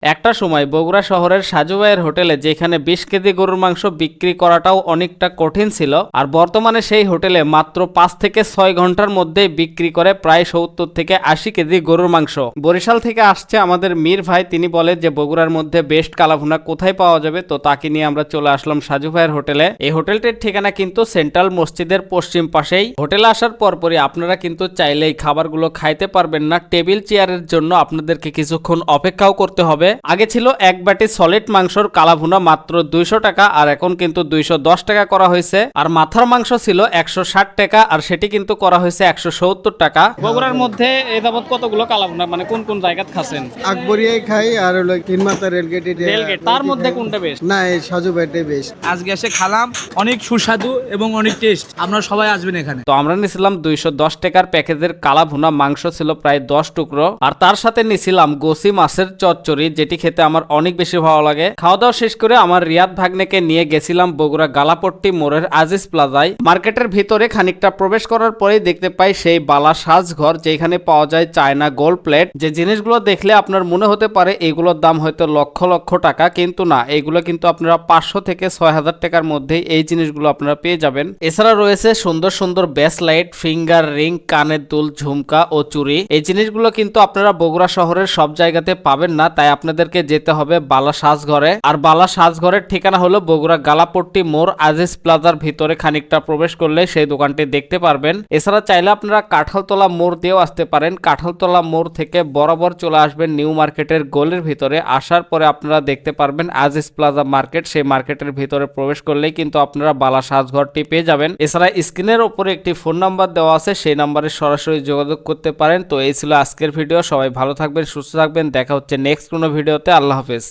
একটা সময় বগুড়া শহরের সাজু ভাইয়ের হোটেলে যেখানে 20 কেজি গরুর মাংস বিক্রি করাটাও অনেকটা কঠিন ছিল, আর বর্তমানে সেই হোটেলে মাত্র 5 থেকে 6 ঘন্টার মধ্যেই বিক্রি করে প্রায় 70 থেকে 80 কেজি গরুর মাংস। বরিশাল থেকে আসছে আমাদের মীর ভাই, তিনি বলে যে বগুড়ার মধ্যে বেস্ট কালাভুনা কোথায় পাওয়া যাবে, তো তাকে নিয়ে আমরা চলে আসলাম সাজু ভাইয়ের হোটেলে। এই হোটেলটির ঠিকানা কিন্তু সেন্ট্রাল মসজিদের পশ্চিম পাশেই। হোটেলে আসার পরপরই আপনারা কিন্তু চাইলেই খাবারগুলো খাইতে পারবেন না, টেবিল চেয়ারের জন্য আপনাদেরকে কিছুক্ষণ অপেক্ষাও করতে হবে। আগে ছিল এক বাটি সলিড মাংসর কালাভুনা মাত্র 200 টাকা, আর এখন কিন্তু 210 টাকা করা হয়েছে। আর মাথার মাংস ছিল 160 টাকা, আর সেটি কিন্তু করা হয়েছে 170 টাকা। বগুড়ার মধ্যে এই যাবত কতগুলো কালাভুনা মানে কোন কোন জায়গায় খাচ্ছেন? আকবরিয়াই খাই আর হলো তিনমাথা রেলগেট। তার মধ্যে কোনটা বেস্ট? না, এই সাজু ভাইটাই বেস্ট। আজকে এসে খালাম, অনেক সুস্বাদু এবং অনেক টেস্ট। আপনারা সবাই আসবেন এখানে। তো আমরা নিছিলাম 210 টাকার প্যাকেজের কালাভুনা, মাংস ছিল প্রায় 10 টুকরো, আর তার সাথে নিছিলাম গোসি মাছের চচ্চড়ি, যেটি খেতে আমার অনেক বেশি ভালো লাগে। খাওয়া দাওয়া শেষ করে আমার রিয়াদ ভাগ্নেকে নিয়ে গেছিলাম বগুড়া গালাপট্টি মোড়ের আজিজ প্লাজায়। মার্কেটের ভিতরে খানিকটা প্রবেশ করার পরেই দেখতে পাই সেই বালা সাজঘর, যেখানে পাওয়া যায় চায়না গোল্ড প্লেট। যে জিনিসগুলো দেখলে আপনার মনে হতে পারে এগুলোর দাম হয়তো লক্ষ লক্ষ টাকা, কিন্তু না, এগুলো কিন্তু আপনারা 500 থেকে 6000 টাকার মধ্যে এই জিনিসগুলো আপনারা পেয়ে যাবেন। এছাড়া রয়েছে সুন্দর সুন্দর ব্যাসলাইট, ফিঙ্গার রিং, কানের দুল, ঝুমকা ও চুড়ি। এই জিনিসগুলো কিন্তু আপনারা বগুড়া শহরের সব জায়গাতে পাবেন না, তাই আপনাদেরকে যেতে হবে বালা সাজঘরে। আর বালা সাজঘরের ঠিকানা হলো বগুড়া গালাপট্টি মোড় আজিজ প্লাজার ভিতরে খানিকটা প্রবেশ করলে সেই দোকানটি দেখতে পারবেন। এছাড়া চাইলে আপনারা কাঁঠালতলা মোড় দিয়েও আসতে পারেন। কাঁঠালতলা মোড় থেকে বরাবর চলে আসবেন নিউ মার্কেটের গলির ভিতরে। আসার পরে আপনারা দেখতে পারবেন আজিজ প্লাজা মার্কেট, সেই মার্কেটের ভিতরে প্রবেশ করলেই কিন্তু আপনারা বালা সাজঘরটি পেয়ে যাবেন। এছাড়া স্ক্রিনের উপরে একটি ফোন নাম্বার দেওয়া আছে, সেই নাম্বারে সরাসরি যোগাযোগ করতে পারেন। তো এই ছিল আজকের ভিডিও। সবাই ভালো থাকবেন, সুস্থ থাকবেন, দেখা হচ্ছে নেক্সট কোনো ভিডিওতে। আল্লাহ হাফেজ।